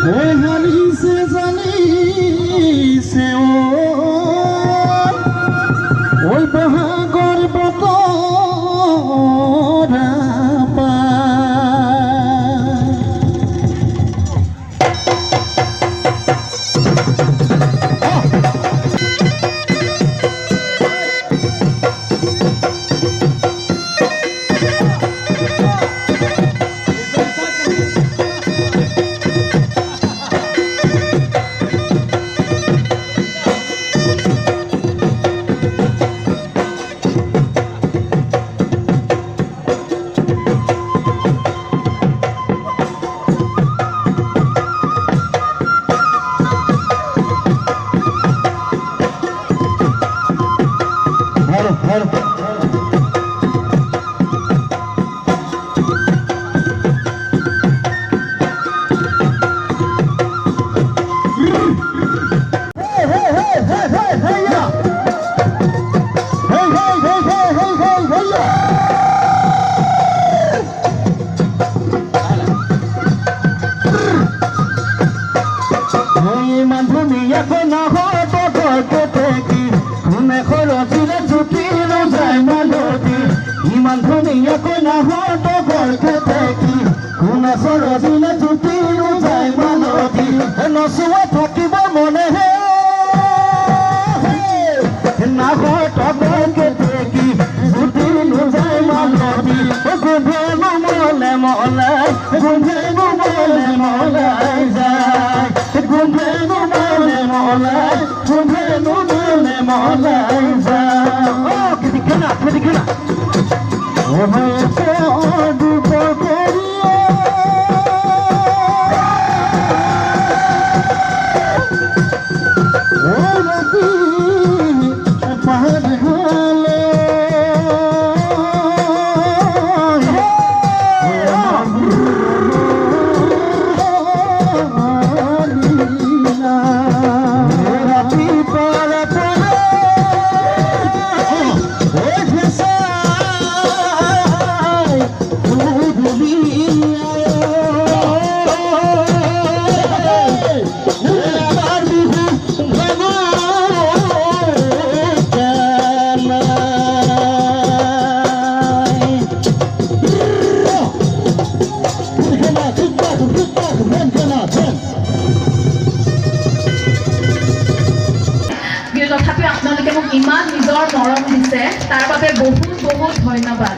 হারিছে জানিছে ওই বহাগর বতর ইমান ধুনীয়াকৈ নাহত ঘৰকে থাকি কোন সৰজিলে জুতি যায় মানতি নচুৱা থাকিব মনেহে নাহত ঘৰকে থাকি জুতি যায় মানতি গোন্ধেনো মলে মলাই গোন্ধেনো মলে মলাই যায় গোন্ধেনো মলে মলাই গোন্ধেনো মলে মলাই যায় ও কিদিকেনা কিদিকেনা তথাপিও আপোনালোকে মোক ইমান নিজৰ মৰম দিছে তাৰ বাবে বহুত বহুত ধন্যবাদ।